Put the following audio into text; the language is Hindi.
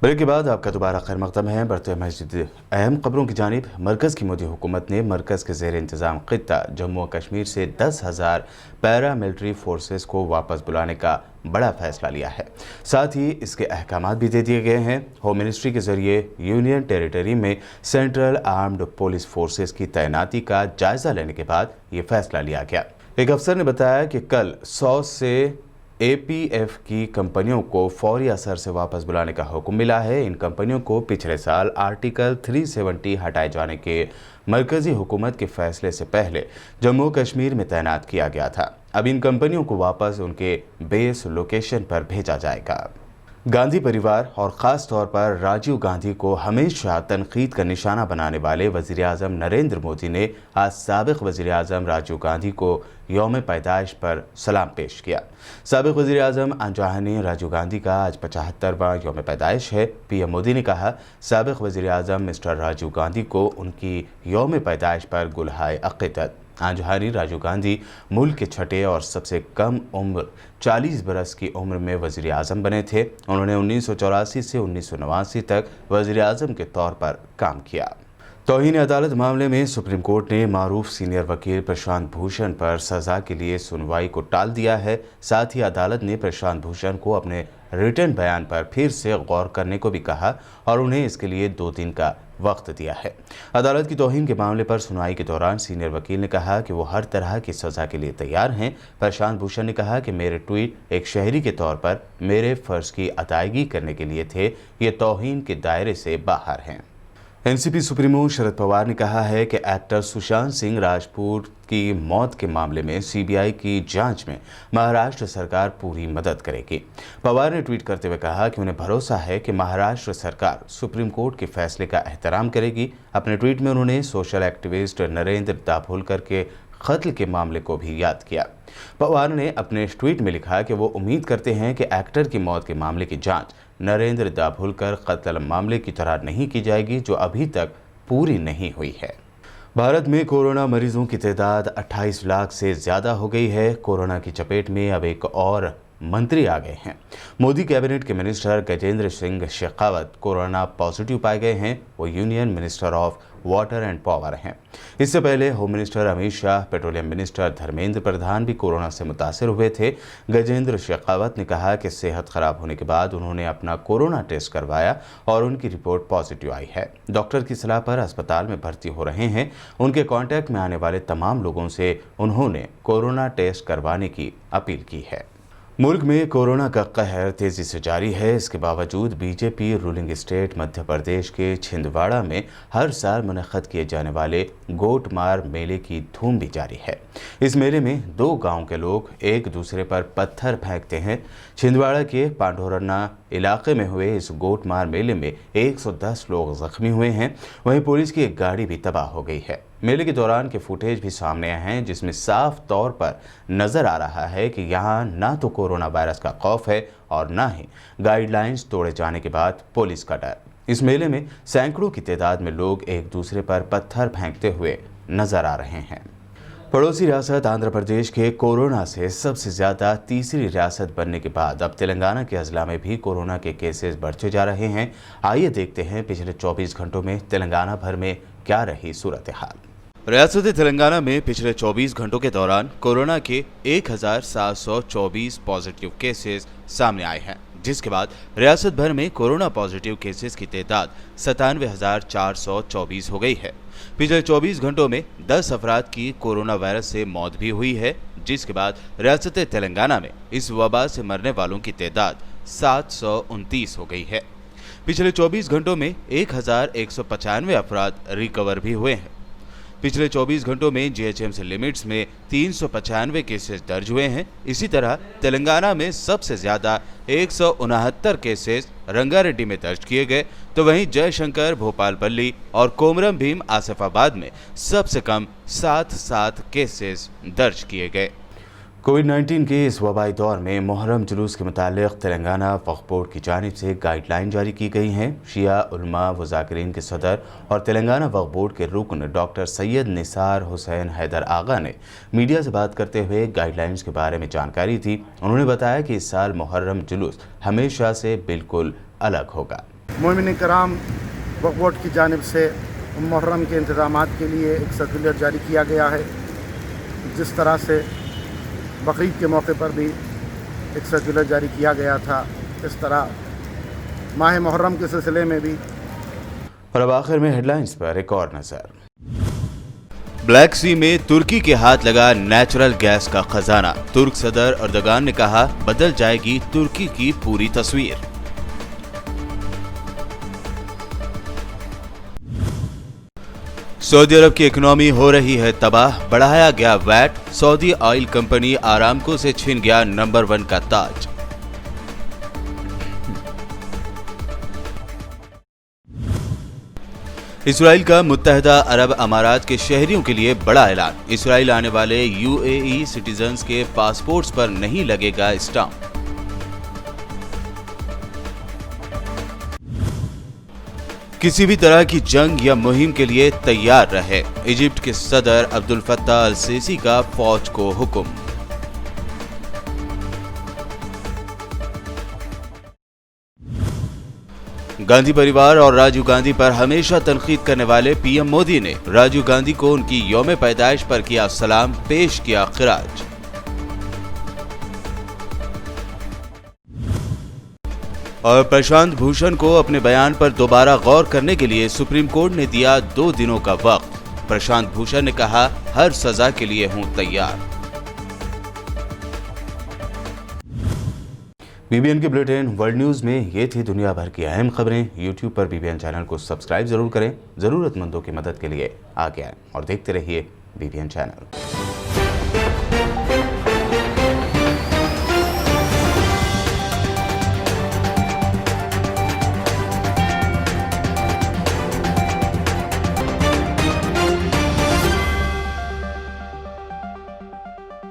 ब्रेक के बाद आपका दोबारा खैर मकदम है। बढ़ते मस्जिद अहम खबरों की जानिब। मरकज़ की मोदी हुकूमत ने मरकज़ के ज़ेर इंतज़ाम ख़ित्ता जम्मू और कश्मीर से 10,000 पैरा मिलिट्री फोर्सेस को वापस बुलाने का बड़ा फैसला लिया है। साथ ही इसके अहकामात भी दे दिए गए हैं। होम मिनिस्ट्री के ज़रिए यूनियन टेरिटरी में सेंट्रल आर्म्ड पुलिस फोर्सेस की तैनाती का जायज़ा लेने के बाद ये फैसला लिया गया। एक अफसर ने बताया कि कल 100 से APF की कंपनियों को फौरी असर से वापस बुलाने का हुक्म मिला है। इन कंपनियों को पिछले साल आर्टिकल 370 हटाए जाने के मरकज़ी हुकूमत के फैसले से पहले जम्मू कश्मीर में तैनात किया गया था। अब इन कंपनियों को वापस उनके बेस लोकेशन पर भेजा जाएगा। गांधी परिवार और ख़ास तौर पर राजीव गांधी को हमेशा तनकीद का निशाना बनाने वाले वज़ीर-ए-आज़म नरेंद्र मोदी ने आज साबिक़ वज़ीर-ए-आज़म राजीव गांधी को यौम पैदाइश पर सलाम पेश किया। साबिक़ वज़ीर-ए-आज़म आंजहानी राजीव गांधी का आज 75वां यौम पैदाइश है। PM मोदी ने कहा, साबिक़ वज़ीर-ए-आज़म मिस्टर राजीव गांधी को उनकी यौम पैदाइश पर गुलहाए अक़ीदत। आंजहानी राजीव गांधी मुल्क के छठे और सबसे कम उम्र 40 बरस की उम्र में वज़ीर-ए-आज़म बने थे। उन्होंने 1984 से 1989 तक वज़ीर-ए-आज़म के तौर पर काम किया। तौहीन अदालत मामले में सुप्रीम कोर्ट ने मारूफ सीनियर वकील प्रशांत भूषण पर सज़ा के लिए सुनवाई को टाल दिया है। साथ ही अदालत ने प्रशांत भूषण को अपने रिटर्न बयान पर फिर से गौर करने को भी कहा और उन्हें इसके लिए 2 दिन का वक्त दिया है। अदालत की तौहीन के मामले पर सुनवाई के दौरान सीनियर वकील ने कहा कि वो हर तरह की सज़ा के लिए तैयार हैं। प्रशांत भूषण ने कहा कि मेरे ट्वीट एक शहरी के तौर पर मेरे फ़र्ज़ की अदायगी करने के लिए थे। ये तौहीन के दायरे से बाहर हैं। NCP सुप्रीमो शरद पवार ने कहा है कि एक्टर सुशांत सिंह राजपूत की मौत के मामले में CBI की जांच में महाराष्ट्र सरकार पूरी मदद करेगी। पवार ने ट्वीट करते हुए कहा कि उन्हें भरोसा है कि महाराष्ट्र सरकार सुप्रीम कोर्ट के फैसले का एहतराम करेगी। अपने ट्वीट में उन्होंने सोशल एक्टिविस्ट नरेंद्र दाभोलकर के कत्ल के मामले को भी याद किया। पवार ने अपने ट्वीट में लिखा कि वो उम्मीद करते हैं कि एक्टर की मौत के मामले की जांच नरेंद्र दाभोलकर कत्ल मामले की तरह नहीं की जाएगी, जो अभी तक पूरी नहीं हुई है। भारत में कोरोना मरीजों की तादाद 28 लाख से ज़्यादा हो गई है। कोरोना की चपेट में अब एक और मंत्री आ गए हैं। मोदी कैबिनेट के minister Gajendra Singh Shekhawat corona positive पाए गए हैं। वो union minister of water and power हैं। इससे पहले home minister Amit Shah, petroleum minister Dharmendra Pradhan भी कोरोना से मुतासर हुए थे। गजेंद्र शेखावत ने कहा कि सेहत खराब होने के बाद उन्होंने अपना कोरोना टेस्ट करवाया और उनकी रिपोर्ट पॉजिटिव आई है। डॉक्टर की सलाह पर अस्पताल में भर्ती हो रहे हैं। उनके कांटेक्ट में आने वाले तमाम लोगों से उन्होंने कोरोना टेस्ट करवाने की अपील की है। मुल्क में कोरोना का कहर तेज़ी से जारी है। इसके बावजूद BJP ruling state Madhya Pradesh के छिंदवाड़ा में हर साल मुनक़्क़द किए जाने वाले गोटमार मेले की धूम भी जारी है। इस मेले में 2 गांव के लोग एक दूसरे पर पत्थर फेंकते हैं। छिंदवाड़ा के पांडोरना इलाके में हुए इस गोटमार मेले में 110 लोग जख्मी हुए हैं। वहीं पुलिस की एक गाड़ी भी तबाह हो गई है। मेले के दौरान के फुटेज भी सामने आए हैं, जिसमें साफ तौर पर नजर आ रहा है कि यहाँ ना तो कोरोना वायरस का खौफ है और ना ही गाइडलाइंस तोड़े जाने के बाद पुलिस का डर। इस मेले में सैकड़ों की तादाद में लोग एक दूसरे पर पत्थर फेंकते हुए नजर आ रहे हैं। पड़ोसी रियासत आंध्र प्रदेश के कोरोना से सबसे ज़्यादा तीसरी रियासत बनने के बाद अब तेलंगाना के अजला में भी कोरोना के केसेस बढ़ते जा रहे हैं। आइए देखते हैं पिछले 24 घंटों में तेलंगाना भर में क्या रही सूरत हाल। रियासत तेलंगाना में पिछले 24 घंटों के दौरान कोरोना के 1724 पॉजिटिव केसेस सामने आए हैं, जिसके बाद रियासत भर में कोरोना पॉजिटिव केसेस की तादाद 97,424 हो गई है। पिछले 24 घंटों में 10 अफराद की कोरोना वायरस से मौत भी हुई है, जिसके बाद रियासत तेलंगाना में इस वबा से मरने वालों की तादाद 729 हो गई है। पिछले 24 घंटों में 1195 अफराद रिकवर भी हुए हैं। पिछले 24 घंटों में GHMC लिमिट्स में 395 केसेस दर्ज हुए हैं। इसी तरह तेलंगाना में सबसे ज़्यादा 169 केसेस रंगारेड्डी में दर्ज किए गए, तो वहीं जयशंकर, भोपालपल्ली और कोमरम भीम आसिफाबाद में सबसे कम 7 केसेस दर्ज किए गए। कोविड-19 के इस वबाई दौर में मुहर्रम जुलूस के मुतालिक तेलंगाना वक्फ बोर्ड की जानिब से गाइडलाइन जारी की गई हैं। शिया उलमा व ज़ाकिरीन के सदर और तेलंगाना वक्फ बोर्ड के रुकन डॉक्टर सैयद निसार हुसैन हैदर आगा ने मीडिया से बात करते हुए गाइडलाइंस के बारे में जानकारी दी। उन्होंने बताया कि इस साल मुहर्रम जुलूस हमेशा से बिल्कुल अलग होगा। मोमिन कराम वक्फ बोर्ड की जानिब से मुहर्रम के इंतज़ामात के लिए एक सर्कुलर जारी किया गया है। जिस तरह से बकरीद के मौके पर भी एक सर्कुलर जारी किया गया था, इस तरह माह मुहर्रम के सिलसिले में भी। और अब आखिर में हेडलाइंस पर एक और नजर। ब्लैक सी में तुर्की के हाथ लगा नेचुरल गैस का खजाना। तुर्क सदर अर्दोगान ने कहा, बदल जाएगी तुर्की की पूरी तस्वीर। सऊदी अरब की इकोनॉमी हो रही है तबाह, बढ़ाया गया VAT. Saudi oil company Aramco से छिन गया नंबर 1 का ताज। इसराइल का मुत्तहदा अरब अमारात के शहरियों के लिए बड़ा ऐलान। इसराइल आने वाले यूएई सिटीजन्स के पासपोर्ट्स पर नहीं लगेगा स्टाम्प। किसी भी तरह की जंग या मुहिम के लिए तैयार रहे, इजिप्ट के सदर अब्दुल फत्ताह अल सीसी का फौज को हुक्म। गांधी परिवार और राजीव गांधी पर हमेशा तनकीद करने वाले पीएम मोदी ने राजीव गांधी को उनकी यौम पैदाइश पर किया सलाम, पेश किया खिराज। और प्रशांत भूषण को अपने बयान पर दोबारा गौर करने के लिए सुप्रीम कोर्ट ने दिया 2 दिनों का वक्त। प्रशांत भूषण ने कहा, हर सजा के लिए हूं तैयार। बीबीएन के बुलेटिन वर्ल्ड न्यूज में ये थी दुनिया भर की अहम खबरें। यूट्यूब पर बीबीएन चैनल को सब्सक्राइब जरूर करें। जरूरतमंदों की मदद के लिए आगे आएं और देखते रहिए बीबीएन चैनल।